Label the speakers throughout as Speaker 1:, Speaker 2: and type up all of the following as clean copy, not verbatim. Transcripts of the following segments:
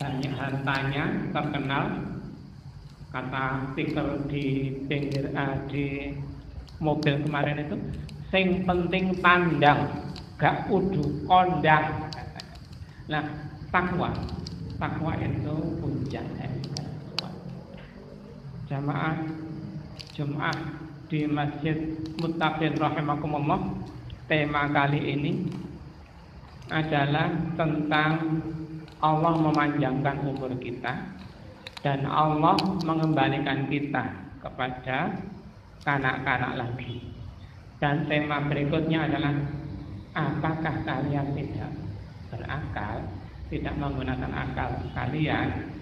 Speaker 1: banyak hartanya, terkenal, kata stiker di pinggir di mobil kemarin itu, sing penting tandang, gak kudu kondang. Nah, takwa itu puncak dari sesuatu. Jamaah Jumat di Masjid Muttaqin rahimakumullah, tema kali ini adalah tentang Allah memanjangkan umur kita dan Allah mengembalikan kita kepada kanak-kanak lagi. Dan tema berikutnya adalah apakah kalian tidak berakal, tidak menggunakan akal kalian?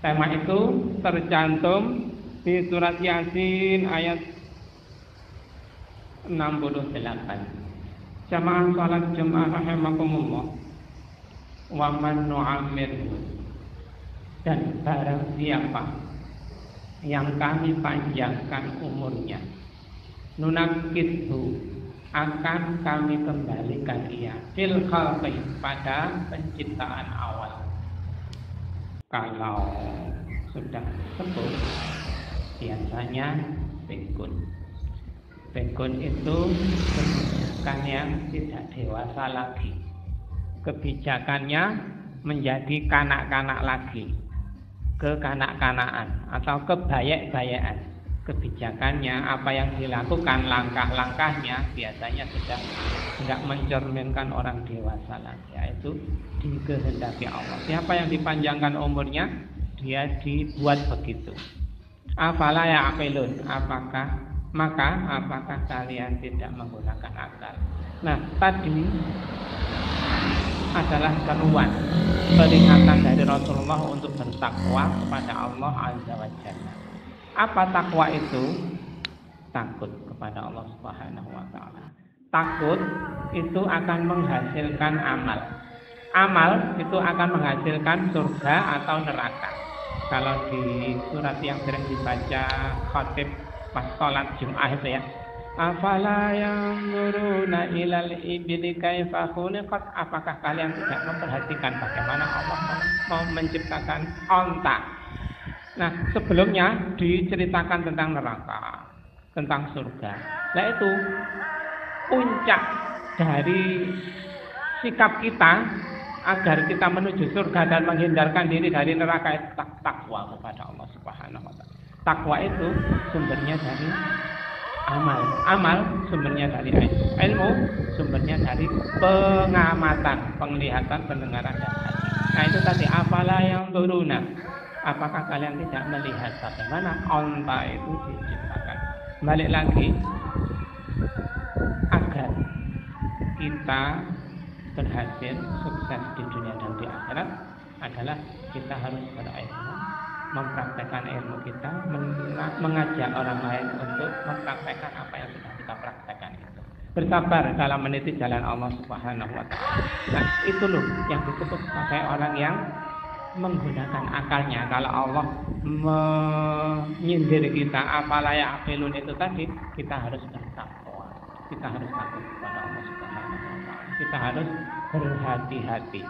Speaker 1: Tema itu tercantum di surat Yasin ayat 68. Jamaah salat Jumat rahimakumullah, wa man nu'ammir, dan barang siapa yang kami panjangkan umurnya, nunakidhu, akan kami kembalikan ia fil khalqi, pada penciptaan awal. Kalau sudah sepuh biasanya pikun. Pikun itu kebijakan yang tidak dewasa lagi, kebijakannya menjadi kanak-kanak lagi, kekanak-kanakan atau kebayek-bayekan. Kebijakannya, apa yang dilakukan, langkah-langkahnya biasanya sudah tidak mencerminkan orang dewasa lagi, yaitu dikehendaki Allah. Siapa yang dipanjangkan umurnya, dia dibuat begitu. Afala ya'qilun, apakah kalian tidak menggunakan akal? Nah, tadi adalah seruan peringatan dari Rasulullah untuk bertakwa kepada Allah Azza wa Jalla. Apa takwa itu? Takut kepada Allah Subhanahu wa taala. Takut itu akan menghasilkan amal. Amal itu akan menghasilkan surga atau neraka. Kalau di surat yang sering dibaca khatib pas sholat Jumat itu ya, afala yanzuruna ilal ibli kaifa khuliqat, apakah kalian tidak memperhatikan bagaimana Allah mau menciptakan onta? Nah, sebelumnya diceritakan tentang neraka, tentang surga. Nah, itu puncak dari sikap kita agar kita menuju surga dan menghindarkan diri dari neraka, itu takwa kepada Allah Subhanahu wa taala. Takwa itu sumbernya dari amal. Amal sumbernya dari ilmu. Ilmu sumbernya dari pengamatan, penglihatan, pendengaran dan hati. Nah, itu tadi afala yang turuna. Apakah kalian tidak melihat bagaimana onta itu diciptakan? Balik lagi, agar kita berhasil sukses di dunia dan di akhirat adalah kita harus berilmu, mempraktekkan ilmu kita, mengajak orang lain untuk mempraktekkan apa yang sudah kita praktekkan itu. Bersabar dalam meniti jalan Allah Subhanahu wa taala. Nah, itu loh yang disebut sebagai orang yang menggunakan akalnya. Kalau Allah menyindir kita, afala ya'qilun, itu tadi kita harus bertakwa. Kita harus takut kepada Allah Subhanahu wa taala. Kita harus berhati-hati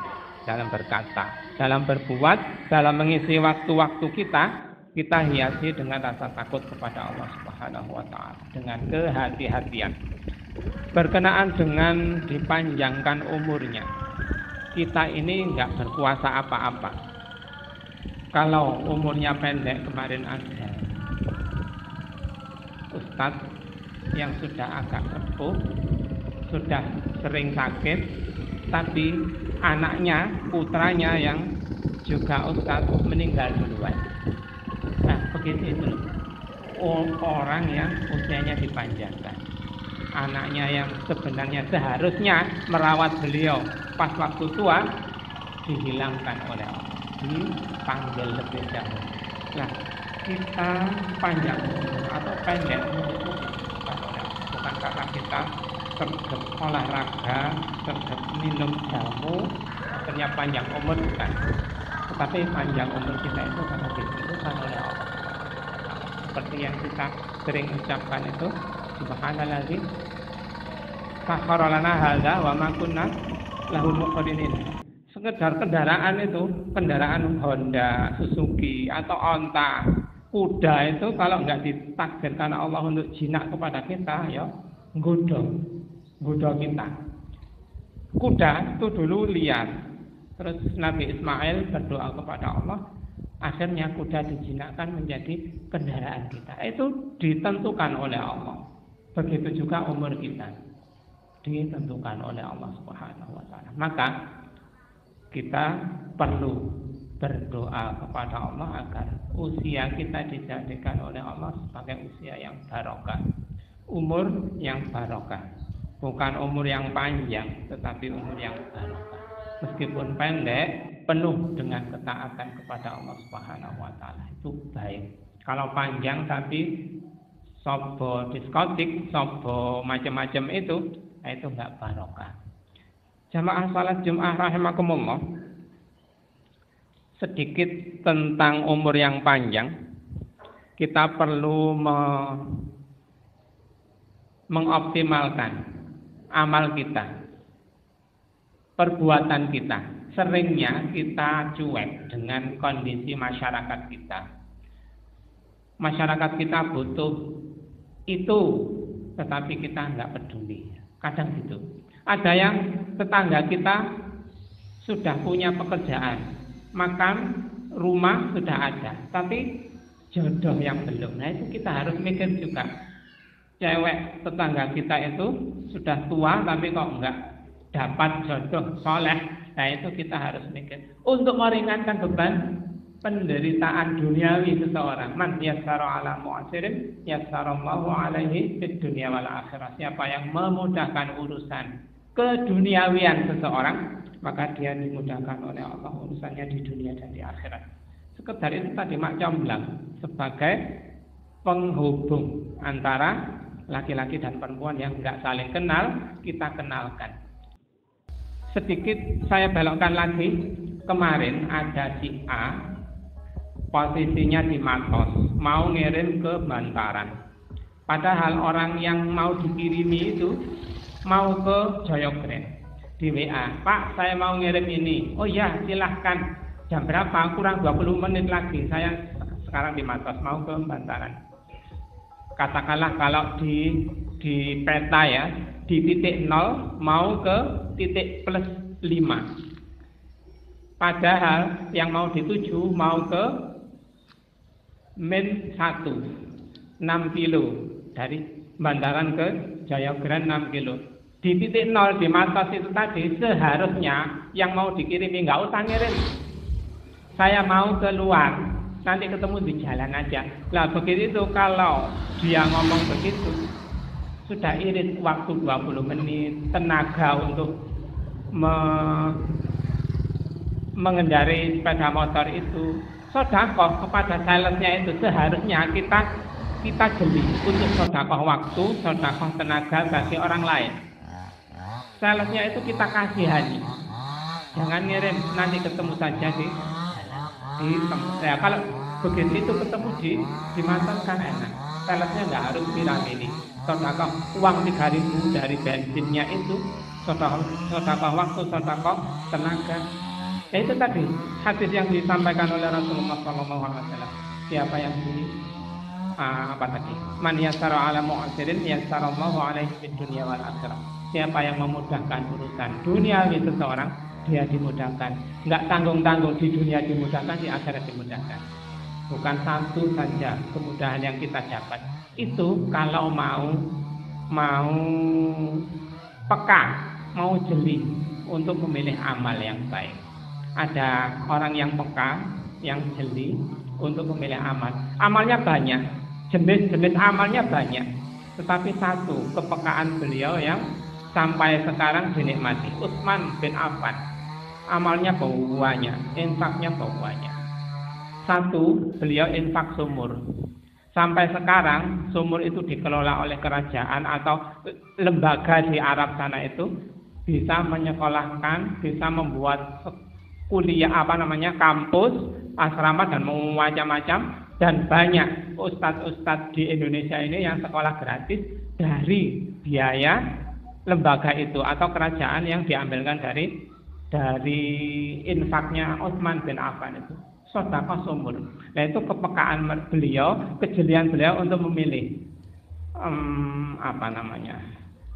Speaker 1: dalam berkata, dalam berbuat, dalam mengisi waktu-waktu kita hiasi dengan rasa takut kepada Allah Subhanahu wa taala, dengan kehati-hatian. Berkenaan dengan dipanjangkan umurnya, kita ini enggak berkuasa apa-apa. Kalau umurnya pendek, kemarin ada ustadz yang sudah agak sepuh, sudah sering sakit, tapi anaknya, putranya yang juga ustadz meninggal duluan. Nah, begitu itu orang yang usianya dipanjangkan. Anaknya yang sebenarnya seharusnya merawat beliau pas waktu tua, dihilangkan oleh Allah, dipanggil lebih dahulu. Nah, kita panjang atau pendek umur bukan karena kita sergap olahraga, sergap minum jamu, akhirnya panjang umur, bukan. Tetapi panjang umur kita itu karena ditentukan oleh Allah. Seperti yang kita sering ucapkan itu, subhanallazi sakhkhara lana hadza wa ma kunna lahu muqrinin. Sekedar kendaraan itu, kendaraan Honda, Suzuki, atau onta, kuda itu kalau nggak ditakdirkan Allah untuk jinak kepada kita, ya nggoda kita. Kuda itu dulu liar, terus Nabi Ismail berdoa kepada Allah, akhirnya kuda dijinakkan menjadi kendaraan kita. Itu ditentukan oleh Allah. Begitu juga umur kita ditentukan oleh Allah Subhanahu wa taala. Maka kita perlu berdoa kepada Allah agar usia kita dijadikan oleh Allah sebagai usia yang barokah, umur yang barokah, bukan umur yang panjang, tetapi umur yang barokah. Meskipun pendek, penuh dengan ketaatan kepada Allah Subhanahu wa taala, itu baik. Kalau panjang tapi sobo diskotik, sobo macam-macam itu enggak barokah. Jamaah salat Jumat rahimakumullah. Sedikit tentang umur yang panjang. Kita perlu mengoptimalkan amal kita, perbuatan kita. Seringnya kita cuek dengan kondisi masyarakat kita. Masyarakat kita butuh itu, tetapi kita enggak peduli. Kadang gitu. Ada yang tetangga kita sudah punya pekerjaan, makan, rumah sudah ada, tapi jodoh yang belum. Nah itu kita harus mikir juga. Cewek tetangga kita itu sudah tua tapi kok enggak dapat jodoh soleh. Nah itu kita harus mikir. Untuk meringankan beban penderitaan duniawi seseorang. Man yassara ala mu'asirin yassarallahu alaihi fid dunya wal akhirah. Siapa yang memudahkan urusan keduniawian seseorang, maka dia dimudahkan oleh Allah urusannya di dunia dan di akhirat. Sekedar itu tadi mak comblang sebagai penghubung antara laki-laki dan perempuan yang enggak saling kenal, kita kenalkan. Sedikit saya belokkan lagi. Kemarin ada si A, posisinya di Matos, mau ngirim ke Bantaran. Padahal orang yang mau dikirimi itu mau ke Jayogren. Di WA, Pak saya mau ngirim ini. Oh ya silahkan. Jam berapa? Kurang 20 menit lagi. Saya sekarang di Matos, mau ke Bantaran. Katakanlah kalau di peta ya, di titik 0 mau ke titik plus 5. Padahal yang mau dituju mau ke min 1, 6 kilo. Dari Bantaran ke Jayogren 6 kilo. Di titik 0 di Matos itu tadi seharusnya yang mau dikirimi nggak usah ngirim. Saya mau keluar, nanti ketemu di jalan aja. Lah begitu itu kalau dia ngomong begitu, sudah irit waktu 20 menit, tenaga untuk mengendarai sepeda motor itu. Sedekah kepada salesnya itu seharusnya kita jeli untuk sedekah waktu, sedekah tenaga bagi orang lain. Salesnya itu kita kasihani. Jangan ngirim, nanti ketemu saja di ya kalau begitu itu ketemu di Matos kan enak. Salesnya nggak harus piramidi. Sedekah uang 3.000 dari bensinnya itu, sedekah waktu, sedekah tenaga. Ya itu tadi hadis yang disampaikan oleh Rasulullah SAW. Siapa yang apa tadi? Man yassara ala mu'asirin yassarallahu alaihi fid dunya wal akhirah. Siapa yang memudahkan urusan duniawi seseorang, dia dimudahkan. Enggak tanggung-tanggung di dunia dimudahkan, di akhirat dimudahkan. Bukan satu saja kemudahan yang kita dapat. Itu kalau mau peka, mau jeli untuk memilih amal yang baik. Ada orang yang peka, yang jeli untuk memilih amal. Amalnya banyak, jenis-jenis amalnya banyak. Tetapi satu, kepekaan beliau yang sampai sekarang dinikmati. Utsman bin Affan, amalnya banyak, infaknya banyak. Satu, beliau infak sumur. Sampai sekarang sumur itu dikelola oleh kerajaan atau lembaga di Arab sana itu bisa menyekolahkan, bisa membuat kuliah kampus, asrama dan macam-macam, dan banyak ustadz-ustadz di Indonesia ini yang sekolah gratis dari biaya lembaga itu atau kerajaan yang diambilkan dari dari infaknya Utsman bin Affan itu sedekah sumur. Nah itu kepekaan beliau, kejelian beliau untuk memilih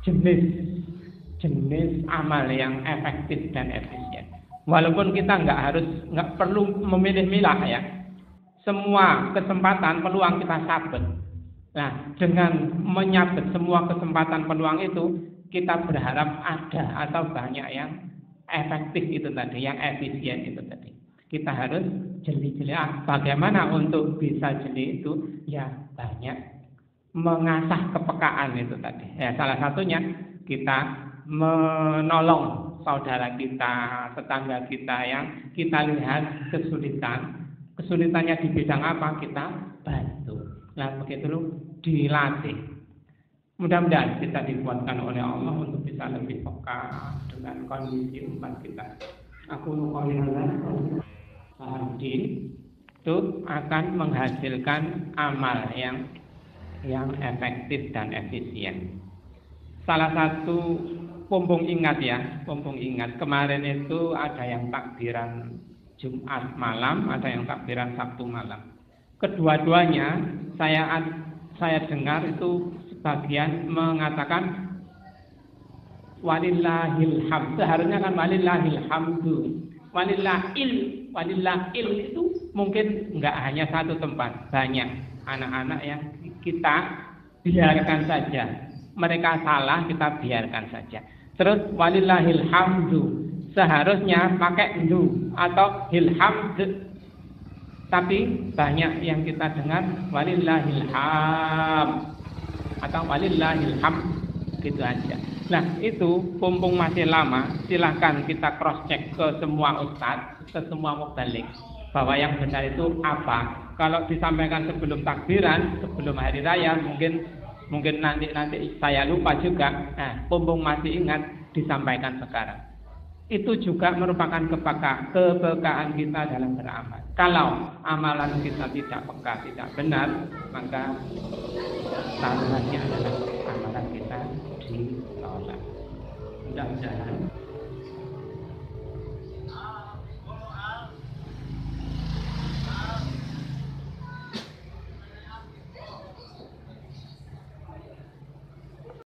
Speaker 1: jenis amal yang efektif dan efisien. Walaupun kita nggak perlu memilih-milah ya. Semua kesempatan peluang kita sabet. Nah, dengan menyabet semua kesempatan peluang itu, kita berharap ada atau banyak yang efektif itu tadi, yang efisien itu tadi. Kita harus jeli-jeli. Bagaimana untuk bisa jeli itu? Ya banyak mengasah kepekaan itu tadi. Ya salah satunya kita menolong saudara kita, tetangga kita yang kita lihat kesulitannya di bidang apa, kita bantu. Nah begitu dilatih. Mudah-mudahan kita dikuatkan oleh Allah untuk bisa lebih peka dengan kondisi umat kita. Aku Din itu akan menghasilkan amal yang efektif dan efisien. Salah satu pompong ingat kemarin itu ada yang takbiran Jumat malam, ada yang takbiran Sabtu malam. Kedua-duanya saya dengar itu sebagian mengatakan walillahil hamd. Seharusnya kan walillahil hamdu. Walillahil itu mungkin enggak hanya satu tempat, banyak anak-anak yang kita biarkan saja. Mereka salah, kita biarkan saja. Terus walillahil hamdu. Seharusnya pakai du atau hilhamd. Tapi banyak yang kita dengar walillahil hamd atau walillahil hamd, gitu aja. Nah itu mumpung masih lama, silahkan kita cross check ke semua ustadz, ke semua mubalik, bahwa yang benar itu apa. Kalau disampaikan sebelum takbiran, sebelum hari raya, mungkin nanti saya lupa juga. Nah mumpung masih ingat, disampaikan sekarang. Itu juga merupakan kepekaan kita dalam beramal. Kalau amalan kita tidak peka, tidak benar, maka taruhannya adalah amalan kita ditolak. Mudah-mudahan